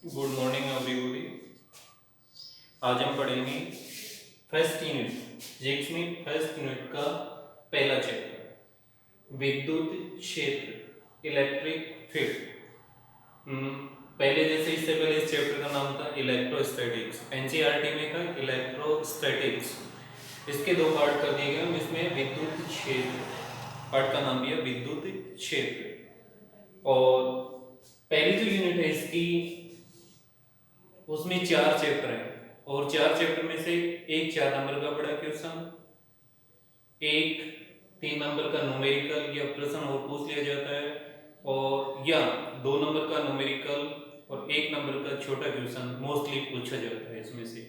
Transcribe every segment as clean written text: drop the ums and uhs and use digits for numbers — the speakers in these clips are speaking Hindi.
Good morning everybody. आज हम पढ़ेंगे फर्स्ट यूनिट जिक्स में फर्स्ट यूनिट का पहला चैप्टर विद्युत क्षेत्र इलेक्ट्रिक फील्ड। पहले जैसे इससे पहले इस चैप्टर का नाम था इलेक्ट्रोस्टैटिक्स, एनसीईआरटी में था इलेक्ट्रोस्टैटिक्स। इसके दो पार्ट कर दिए गए, इसमें विद्युत क्षेत्र पार्ट का नाम दिया विद्युत क्षेत्र। और पहली जो यूनिट है इसकी उसमें 4 चैप्टर हैं और 4 चैप्टर में से एक 4 नंबर का बड़ा क्वेश्चन, एक 3 नंबर का न्यूमेरिकल या प्रश्न और पूछ लिया जाता है, और या 2 नंबर का न्यूमेरिकल और 1 नंबर का छोटा क्वेश्चन मोस्टली पूछा जाता है इसमें से।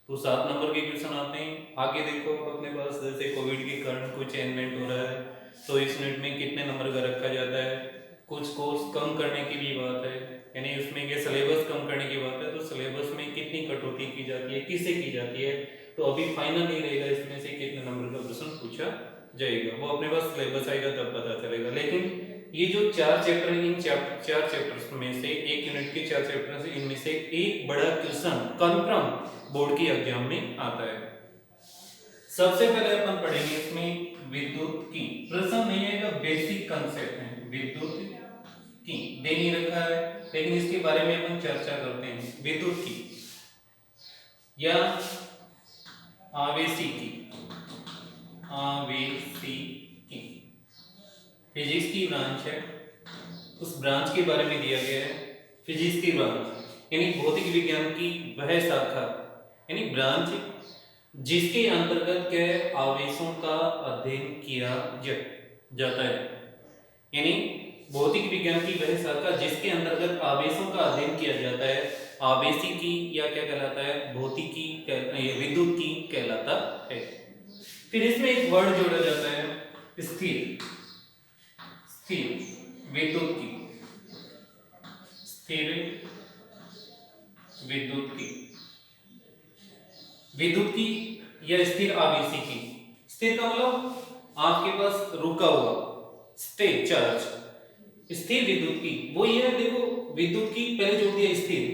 तो 7 नंबर के क्वेश्चन आते हैं। आगे देखो अपने पास जैसे कोविड के कारण कुछ चेंजमेंट हो रहा है तो इस यूनिट में कितने नंबर का रखा जाता है। कुछ कोर्स कम करने की भी बात है, यानी उसमें के सिलेबस कम करने की बात है, तो सिलेबस में कितनी कटौती की जाती है, किससे की जाती है, तो अभी फाइनल नहीं रहेगा इसमें से कितने नंबर का प्रश्न पूछा जाएगा, वो अपने पास सिलेबस आएगा तब पता चलेगा। लेकिन ये जो 4 चैप्टर हैं, इन 4 चैप्टर्स में से एक यूनिट के 4 चैप्टर से इनमें से एक बड़ा क्वेश्चन कन्फर्म बोर्ड की एग्जाम में आता है। सबसे पहले अपन पढ़ेंगे इसमें विद्युत की। प्रश्न नहीं आएगा, बेसिक कंसेप्ट है विद्युत की, दे नहीं रखा है, लेकिन इसके बारे में अपन चर्चा करते हैं। विद्युत की या आवेशिकी, आवेशिकी फिजिक्स की ब्रांच है, उस ब्रांच के बारे में दिया गया है। फिजिक्स की ब्रांच यानी भौतिक विज्ञान की वह शाखा, यानी ब्रांच जिसके अंतर्गत के आवेशों का अध्ययन किया जाता है। यानी भौतिक विज्ञान की वह शाखा जिसके अंतर्गत आवेशों का अध्ययन किया जाता है, आवेशिकी या क्या कहलाता है, भौतिकी, विद्युत की कहलाता है। फिर इसमें एक वर्ड जोड़ा जाता है स्थिर, स्थिर विद्युत की, स्थिर विद्युत की, विद्युत की या स्थिर आवेशिकी। स्थिर का मतलब आपके पास रुका हुआ, स्टे चार्ज। स्थिर विद्युत की वो ये है, देखो विद्युत की पहले जोड़ दिया स्थिर,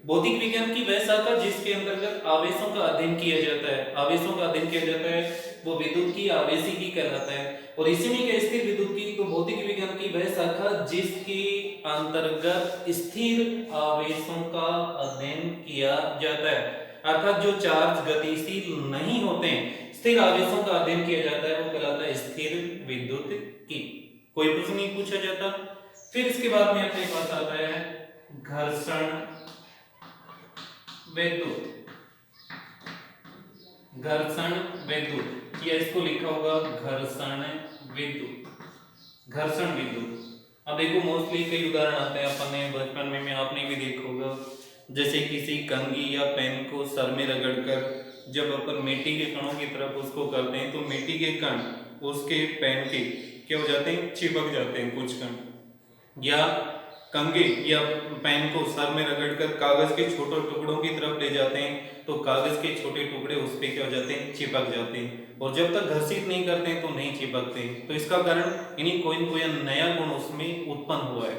भौतिक विज्ञान की वह शाखा जिसके अंतर्गत आवेशों का अध्ययन किया जाता है, आवेशों का अध्ययन किया जाता है, वो विद्युत की आवेशिकी कहलाता है। और इसी में क्या स्थिर विद्युत की, तो भौतिक विज्ञान की वह शाखा जिसके अंतर्गत स्थिर आवेशों का अध्ययन किया जाता है, अर्थात जो चार्ज गतिशील नहीं होते हैं, स्थिर आवेशों का अध्ययन किया जाता है, वो कहलाता है स्थिर विद्युत की। कोई प्रश्न नहीं पूछा जाता। फिर इसके बाद में अपने पास आता है घर्षण विद्युत, घर्षण विद्युत या इसको लिखा होगा घर्षण विद्युत, घर्षण विद्युत। अब देखो मोस्टली कई उदाहरण आते हैं, अपन ने बचपन में आपने भी देखा होगा, जैसे किसी कंघी या पेन को सर में रगड़कर जब अपन मिट्टी के कणों की तरफ उसको करते हैं तो मिट्टी के कण उसके पेन के क्या हो जाते हैं, चिपक जाते हैं कुछ कण। या कंघी या पेन को सर में रगड़कर कागज के छोटे टुकड़ों की तरफ ले जाते हैं तो कागज के छोटे टुकड़े उस पे क्या हो जाते हैं, चिपक जाते हैं, और जब तक घर्षित नहीं करते हैं तो नहीं चिपकते। तो इसका कारण यानी कोई न कोई नया गुण उसमें उत्पन्न हुआ है।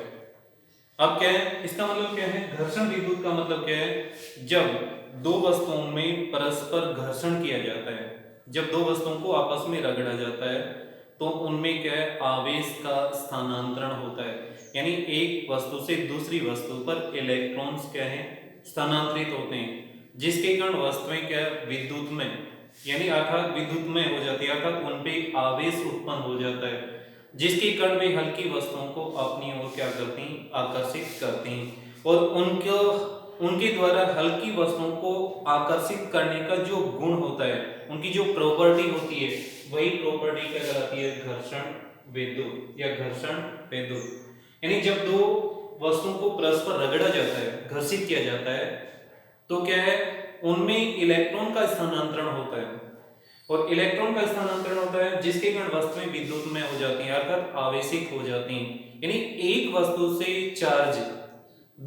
अब क्या है इसका मतलब, क्या है घर्षण विद्युत का मतलब क्या है, जब दो वस्तुओं में परस्पर घर्षण किया जाता है, जब दो वस्तुओं को आपस में रगड़ा जाता है तो उनमें क्या है, आवेश का स्थानांतरण होता है, यानी एक वस्तु से दूसरी वस्तु पर इलेक्ट्रॉन्स क्या है, स्थानांतरित होते हैं, जिसके कारण वस्तुएं क्या है, विद्युतमय यानी अर्थात विद्युतमय हो जाती है, अर्थात उन पे आवेश उत्पन्न हो जाता है, जिसके कारण वे हल्की वस्तुओं को अपनी ओर क्या करती हैं, आकर्षित करती हैं। और उनको उनके द्वारा हल्की वस्तुओं को आकर्षित करने का जो गुण होता है, उनकी जो प्रॉपर्टी होती है, वही प्रॉपर्टी क्या कहलाती है, घर्षण विद्युत या घर्षण विद्युत। यानी जब दो वस्तुओं को परस्पर रगड़ा जाता है, घर्षित किया जाता है, तो क्या है, उनमें इलेक्ट्रॉन का स्थानांतरण होता है, और इलेक्ट्रॉन का स्थानांतरण होता है जिसके कारण वस्तुएं विद्युतमय हो जाती हैं, अर्थात आवेशित हो जाती हैं। यानी एक वस्तु से चार्ज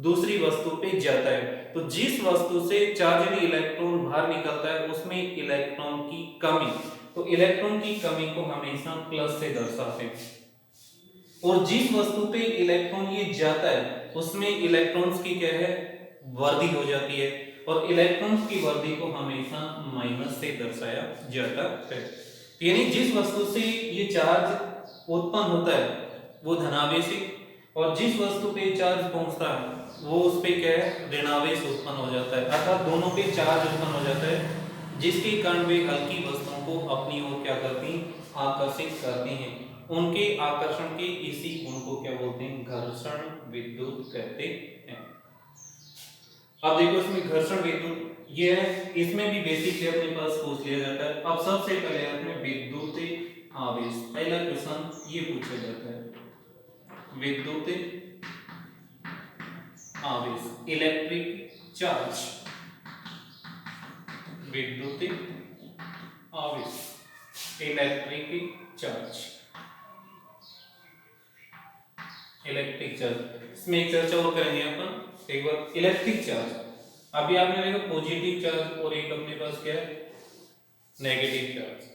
दूसरी वस्तु पे जाता है, तो जिस वस्तु से चार्ज में इलेक्ट्रॉन बाहर निकलता है उसमें इलेक्ट्रॉन की कमी, तो इलेक्ट्रॉन की कमी को हमेशा प्लस से दर्शाते हैं, और जिस वस्तु पे इलेक्ट्रॉन ये जाता है उसमें इलेक्ट्रॉन्स की क्या है, वर्दी हो जाती है, और इलेक्ट्रॉन्स की वर्दी को हमेशा माइनस से दर्शाया जाता है। यानी जिस वस्तु से ये चार्ज उत्पन्न होता है वो धनावेशी, और जिस वस्तु पे चार्ज पहुंचता है वो उस पे क्या है, ऋणावेश उत्पन्न हो जाता है, अर्थात दोनों पे चार्ज उत्पन्न हो जाता है, जिसके कारण वे हल्की वस्तुओं को अपनी ओर क्या करती हैं, आकर्षित करती हैं। उनके आकर्षण के इसी गुण को क्या बोलते हैं, घर्षण विद्युत कहते हैं। अब देखो इसमें घर्षण विद्युत ये है, इसमें भी बेसिक से अपने पास पूछ लिया जाता है। अब सबसे पहले अपने विद्युत आवेश, पहला क्वेश्चन ये पूछा जाता है, विद्युत आवेश, इलेक्ट्रिक चार्ज, विद्युत आवेश, इलेक्ट्रिक चार्ज, इलेक्ट्रिक चार्ज। इसमें एक चर्चा और करेंगे अपन एक बार, इलेक्ट्रिक चार्ज। अभी आपने देखा पॉजिटिव चार्ज और एक अपने पास क्या है, नेगेटिव चार्ज।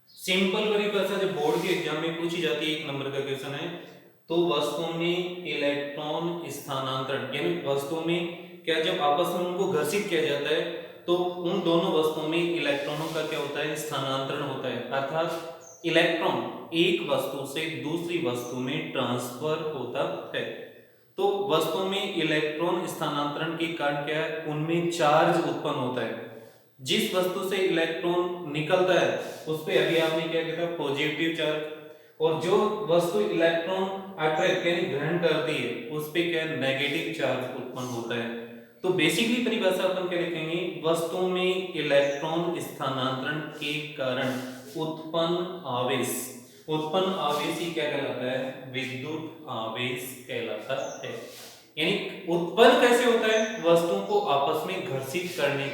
सिंपल परिभाषा जब बोर्ड के एग्जाम में पूछी जाती है, 1 नंबर का क्वेश्चन है, तो वस्तुओं में इलेक्ट्रॉन स्थानांतरण, यानी वस्तुओं में क्या, जब आपस में उनको घर्षित किया जाता है तो उन दोनों वस्तुओं में इलेक्ट्रॉनों का क्या होता है, स्थानांतरण होता है, अर्थात इलेक्ट्रॉन एक वस्तु से दूसरी वस्तु में ट्रांसफर होता है। तो वस्तु में इलेक्ट्रॉन स्थानांतरण के कारण क्या है, उनमें चार्ज उत्पन्न होता है। जिस वस्तु से इलेक्ट्रॉन निकलता है उस पे अभी आपने क्या किया, पॉजिटिव चार्ज, और जो वस्तु इलेक्ट्रॉन अट्रैक्ट यानी ग्रहण करती है उस पे क्या, नेगेटिव चार्ज उत्पन्न होता है। तो बेसिकली परिभाषा अपन क्या लिखेंगे, वस्तुओं में इलेक्ट्रॉन स्थानांतरण के कारण उत्पन्न आवेश, उत्पन्न आवेश ही क्या कहलाता है, विद्युत आवेश कहलाता है। यानी उत्पन्न कैसे होता है, वस्तुओं को आपस में घर्षित करने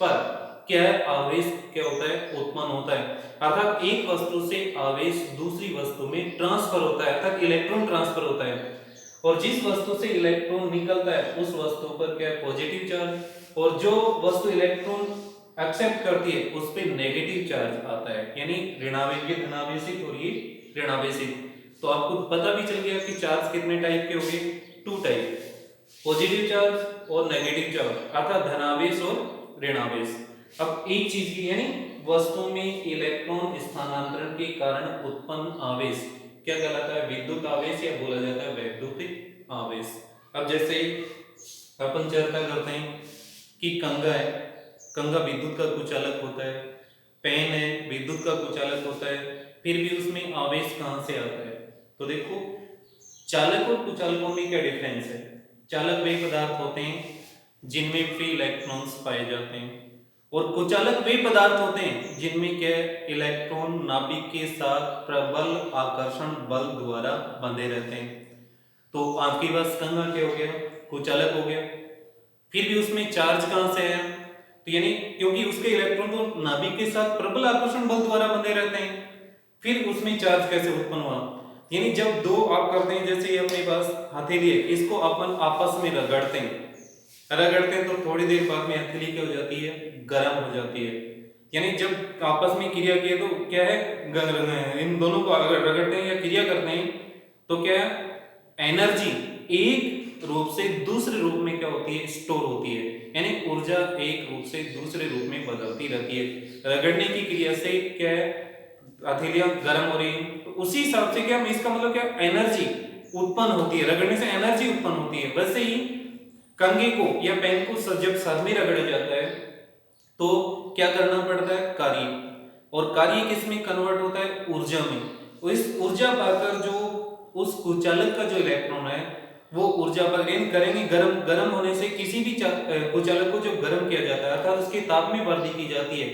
पर क्या है, आवेश क्या होता है, उत्पन्न होता है, अर्थात एक वस्तु से आवेश दूसरी वस्तु में ट्रांसफर होता है, अर्थात इलेक्ट्रॉन ट्रांसफर होता है। और जिस वस्तु से इलेक्ट्रॉन निकलता है उस वस्तु पर क्या है, पॉजिटिव चार्ज, और जो वस्तु इलेक्ट्रॉन एक्सेप्ट करती है उस पे नेगेटिव चार्ज आता है, यानी ऋणावेश, ये धनावेशित और ये ऋणावेशित। तो आपको पता भी चल गया कि चार्ज कितने टाइप के होंगे, 2 टाइप, पॉजिटिव चार्ज और नेगेटिव चार्ज, अर्थात धनावेश और ऋणावेश। अब एक चीज की, यानी वस्तु में इलेक्ट्रॉन स्थानांतरण के कारण उत्पन्न आवेश क्या कहलाता है, विद्युत आवेश, या बोला जाता है वैद्युतिक आवेश। अब जैसे अपन चर्चा करते हैं कि कंघा है, कंघा विद्युत का कुचालक होता है, पेन है विद्युत का कुचालक होता है, फिर भी उसमें आवेश कहां से आता है। तो देखो चालक और कुचालकों में क्या डिफरेंस है, चालक वे पदार्थ होते हैं जिनमें फ्री इलेक्ट्रॉन्स पाए जाते हैं, और कुचालक वे पदार्थ होते हैं जिनमें क्या इलेक्ट्रॉन नाभिक के साथ प्रबल आकर्षण बल द्वारा बंधे रहते हैं। तो आपके पास कंघा क्या हो गया, कुचालक हो गया, फिर भी उसमें चार्ज कहां से है, तो यानी क्योंकि उसके इलेक्ट्रॉन तो नाभिक के साथ प्रबल आकर्षण बल द्वारा बंधे रहते हैं, फिर उसमें चार्ज कैसे उत्पन्न हुआ, यानी जब दो आप करते हैं, जैसे ये अपने पास हथेली है, इसको अपन आपस में रगड़ते हैं तो थोड़ी देर बाद में हथेली क्या हो जाती है, गर्म हो जाती है। यानी जब आपस में क्रिया किए तो क्या है, इन दोनों को अगर रगड़ते हैं या क्रिया करते हैं तो क्या है, एनर्जी एक रूप से दूसरे रूप में क्या होती है, स्टोर होती है, यानी ऊर्जा एक रूप से दूसरे रूप में बदलती रहती है। रगड़ने की क्रिया से क्या है, हथेलियां गर्म हो रही है, तो उसी हिसाब से क्या, इसका मतलब क्या, एनर्जी उत्पन्न होती है, रगड़ने से एनर्जी उत्पन्न होती है। वैसे ही कंघे को या पेन को जब सर में रगड़ा जाता है तो क्या करना पड़ता है, कार्य, और कार्य किस में कन्वर्ट होता है, ऊर्जा में। तो इस ऊर्जा पाकर जो उस कुचालक का जो इलेक्ट्रॉन है वो ऊर्जा पर गेन करेंगे, गर्म होने से किसी भी कुचालक को जब गर्म किया जाता है अर्थात उसके ताप में वृद्धि की जाती है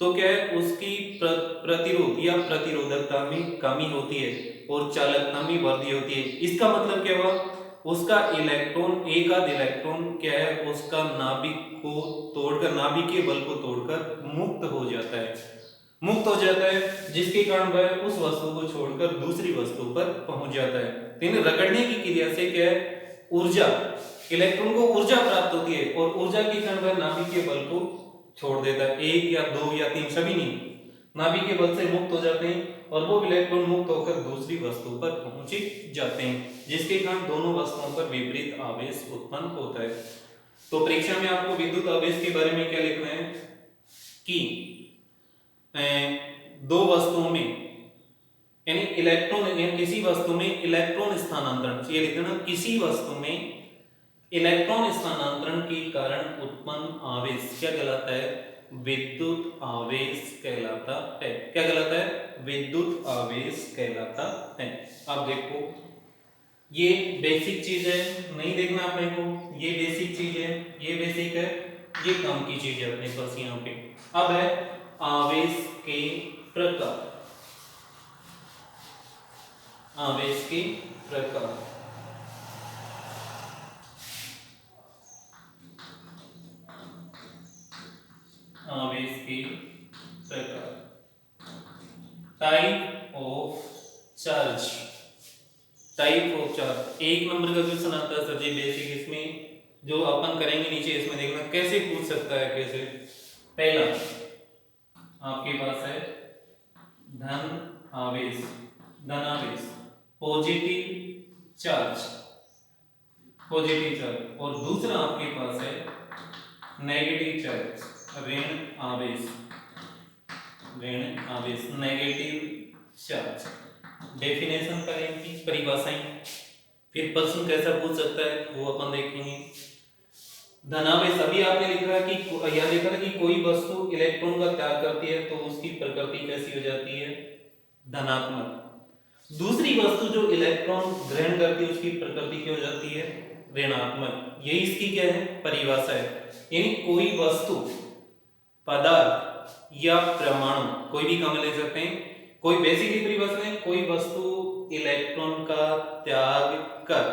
तो क्या है, उसकी प्रतिरोध या प्रतिरोधकता में कमी होती है और चालकता में वृद्धि होती है। इसका मतलब क्या हुआ, उसका इलेक्ट्रॉन, एक आध इलेक्ट्रॉन क्या है, उसका नाभिक को तोड़कर, नाभिक के बल को तोड़कर मुक्त हो जाता है, जिसके कारण वह उस वस्तु को छोड़कर दूसरी वस्तु पर पहुंच जाता है। तो रगड़ने की क्रिया से क्या है, ऊर्जा, इलेक्ट्रॉन को ऊर्जा प्राप्त होती है और ऊर्जा के कारण वह नाभिक के बल को छोड़ देता है, 1 या 2 या 3 सभी नहीं, नाभिक के बल से मुक्त हो जाते हैं और वो इलेक्ट्रॉन मुक्त होकर दूसरी वस्तु पर पहुंच जाते हैं, जिसके कारण दोनों वस्तुओं पर विपरीत आवेश उत्पन्न होता है। तो परीक्षा में आपको विद्युत आवेश के बारे में क्या लिखना है कि दो वस्तुओं में यानी इलेक्ट्रॉन या किसी वस्तु में इलेक्ट्रॉन स्थानांतरण, ये लिखना किसी वस्तु में इलेक्ट्रॉन स्थानांतरण के कारण उत्पन्न आवेश क्या कहलाता है, विद्युत आवेश कहलाता है। क्या कहलाता है, विद्युत आवेश कहलाता है। अब देखो ये बेसिक चीज है, नहीं देखना अपने को, ये बेसिक चीज है, ये बेसिक है, ये काम की चीज है अपने पास यहाँ पे। अब है आवेश के प्रकार, आवेश के प्रकार। आवेश के प्रकार, type of charge, type of charge. एक नंबर का क्वेश्चन आता है सर जी बेसिक, इसमें जो अपन करेंगे नीचे इसमें देखना कैसे पूछ सकता है, कैसे। पहला आपके पास है धन आवेश, धनावेश, पॉजिटिव चार्ज, पॉजिटिव चार्ज, और दूसरा आपके पास है नेगेटिव चार्ज, ऋण आवेश, ऋण आवेश, नेगेटिव चार्ज। डेफिनेशन करेंगे, परिभाषाएं, फिर प्रश्न कैसा पूछ सकता है वो अपन देखेंगे। धनावेश अभी आपने लिखा है कि यहाँ लिखा है कि कोई वस्तु इलेक्ट्रॉन का त्याग करती है तो उसकी प्रकृति कैसी हो जाती है, धनात्मक। दूसरी वस्तु जो इलेक्ट्रॉन ग्रहण करती है उसकी प्रकृति क्या हो जाती है, ऋणात्मक। यही इसकी क्या है, परिभाषा है। यानी कोई वस्तु, पदार्थ या परमाणु, कोई भी काम ले सकते हैं, कोई बेसिकली परिभाषा है, कोई वस्तु इलेक्ट्रॉन का त्याग कर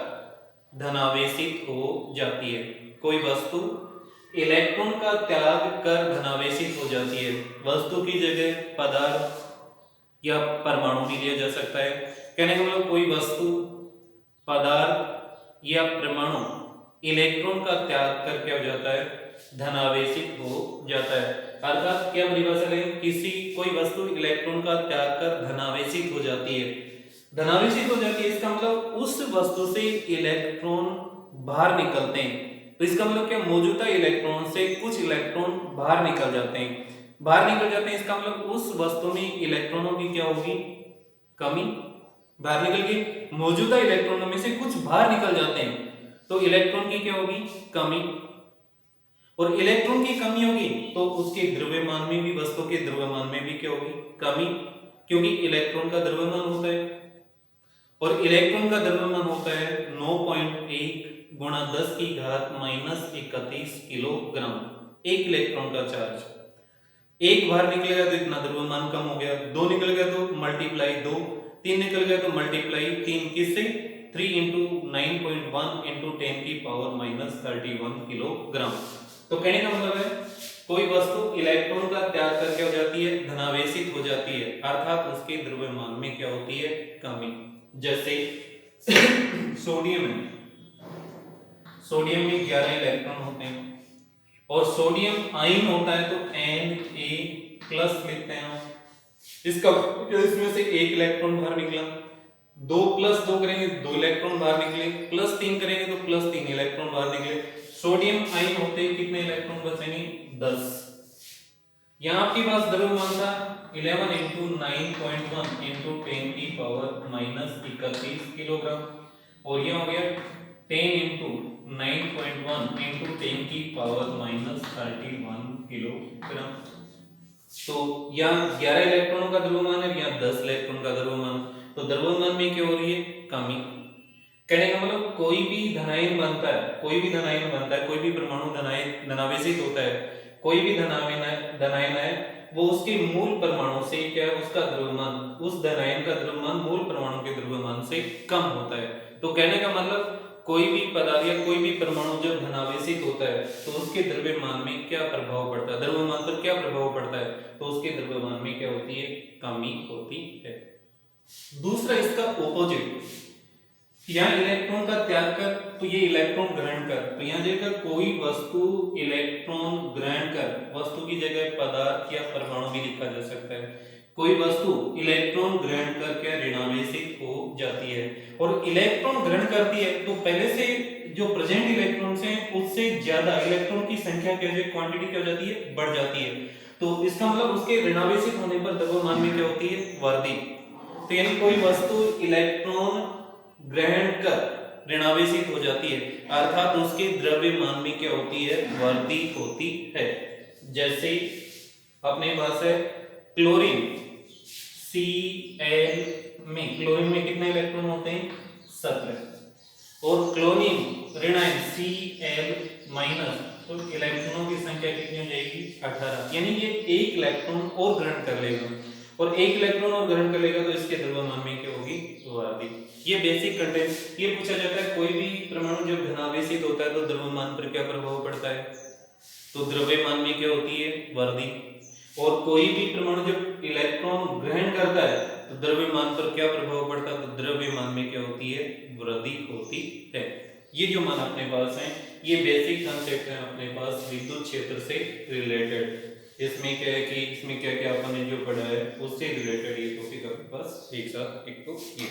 धनावेशित हो जाती है। कोई वस्तु इलेक्ट्रॉन का त्याग कर धनावेशित हो जाती है। वस्तु की जगह पदार्थ या परमाणु भी लिया जा सकता है। कहने का मतलब कोई वस्तु, पदार्थ या परमाणु इलेक्ट्रॉन का त्याग कर क्या हो जाता है, धनावेशित हो जाता है। अर्थात क्या परिभाषा है, किसी कोई वस्तु इलेक्ट्रॉन का त्याग कर धनावेशित हो जाती है। धनावेशित हो जाती है इसका मतलब उस वस्तु से इलेक्ट्रॉन बाहर निकलते हैं। तो इसका मतलब क्या, मौजूदा इलेक्ट्रॉन से कुछ इलेक्ट्रॉन बाहर निकल जाते हैं, बाहर निकल जाते हैं। इसका मतलब उस वस्तु में इलेक्ट्रॉनों की क्या होगी, कमी। बाहर निकल के मौजूदा इलेक्ट्रॉनों में से कुछ बाहर निकल जाते हैं तो इलेक्ट्रॉन की क्या होगी, कमी। और इलेक्ट्रॉन की कमी होगी तो उसके द्रव्यमान में भी, वस्तु के द्रव्यमान में भी क्या होगी, कमी, क्योंकि इलेक्ट्रॉन का द्रव्यमान होता है और इलेक्ट्रॉन का द्रव्यमान होता है 9.1 गुणा 10 की घात -31 किलोग्राम। एक इलेक्ट्रॉन का चार्ज, एक बाहर निकलेगा तो इतना द्रव्यमान कम हो गया, दो निकल गया तो मल्टीप्लाई 2, तीन निकल गया तो मल्टीप्लाई 3, किससे, 3 × 9.1 × 10 की पावर -31 किलोग्राम। तो कहने का मतलब है कोई वस्तु इलेक्ट्रॉन का त्याग करके हो जाती है, धनावेशित हो जाती है, अर्थात उसके द्रव्यमान में क्या होती है, कमी। जैसे सोडियम है, सोडियम में 11 इलेक्ट्रॉन होते हैं और सोडियम आयन होता है तो Na+ लिखते हैं। इसका इसमें से एक इलेक्ट्रॉन बाहर निकला, 2 + 2 करेंगे 2 इलेक्ट्रॉन बाहर निकले, +3 करेंगे तो +3 इलेक्ट्रॉन बाहर निकले। सोडियम आयन होते हैं कितने इलेक्ट्रॉन बचेंगे, 10। यहाँ आपके पास द्रव्यमान था 11 × 9.1 × 10 की पावर -31 किलोग्राम और यह हो गया 10 × 9.1 × 10 की पावर -31 किलोग्राम। तो यहाँ 11 इलेक्ट्रॉनों का द्रव्यमान है, यहाँ 10 इलेक्ट्रॉन का द्रव्यमान, तो द्रव्यमान में क्या हो रही है, कमी। कहने का मतलब कोई भी धनायन बनता है, कोई भी धनायन बनता है, कोई भी परमाणु धनावेशित होता है, कोई भी धनायन है वो उसके मूल परमाणु से क्या, उसका द्रव्यमान, उस धनायन का द्रव्यमान मूल परमाणु के द्रव्यमान से कम होता है। तो कहने का मतलब कोई भी पदार्थ या कोई भी परमाणु जब धनावेशित होता है तो उसके द्रव्यमान में क्या प्रभाव पड़ता है, द्रव्यमान पर क्या प्रभाव पड़ता है, तो उसके द्रव्यमान में क्या होती है, कमी होती है। दूसरा इसका ऑपोजिट, यहाँ इलेक्ट्रॉन का त्याग कर तो ये इलेक्ट्रॉन ग्रहण कर, तो यहाँ जगह कोई वस्तु इलेक्ट्रॉन ग्रहण कर, वस्तु की जगह पदार्थ या परमाणु भी लिखा जा सकता है। कोई वस्तु इलेक्ट्रॉन ग्रहण करके ऋणावेशित हो जाती है, और इलेक्ट्रॉन ग्रहण करती है तो पहले से जो प्रेजेंट इलेक्ट्रॉन्स हैं उससे ज्यादा इलेक्ट्रॉन की संख्या क्या हो जाती है, क्वांटिटी क्या हो जाती है, बढ़ जाती है। तो इसका मतलब उसके ऋणावेशित होने पर द्रव्यमान में क्या होती है, वृद्धि। तो यानी कोई वस्तु इलेक्ट्रॉन ग्रहण कर ऋणावेशित हो जाती है अर्थात उसके द्रव्यमान में क्या होती है, वृद्धि होती है। जैसे अपने पास है क्लोरीन Cl में, क्लोरीन में कितने इलेक्ट्रॉन होते हैं, 17, और क्लोरीन ऋणायन Cl माइनस, तो इलेक्ट्रॉनों की संख्या कितनी हो जाएगी, 18। यानी ये एक इलेक्ट्रॉन और ग्रहण कर लेगा, और एक इलेक्ट्रॉन और ग्रहण कर लेगा तो इसके द्रव्यमान में क्या होगी, वृद्धि। ये बेसिक कंटेंट। ये पूछा जाता है कोई भी परमाणु जब धनावेशित होता है तो द्रव्यमान पर क्या प्रभाव पड़ता है, तो द्रव्यमान में क्या होती है, वृद्धि। और कोई भी परमाणु जब इलेक्ट्रॉन ग्रहण करता है तो द्रव्यमान पर क्या प्रभाव पड़ता है, तो द्रव्यमान में क्या होती है, वृद्धि होती है। ये जो मान अपने पास है ये बेसिक कंसेप्ट है अपने पास विद्युत क्षेत्र से रिलेटेड। इसमें क्या है कि इसमें क्या क्या अपन ने जो पढ़ा है उससे रिलेटेड ये टॉपिक अपने पास एक साथ एक तो ये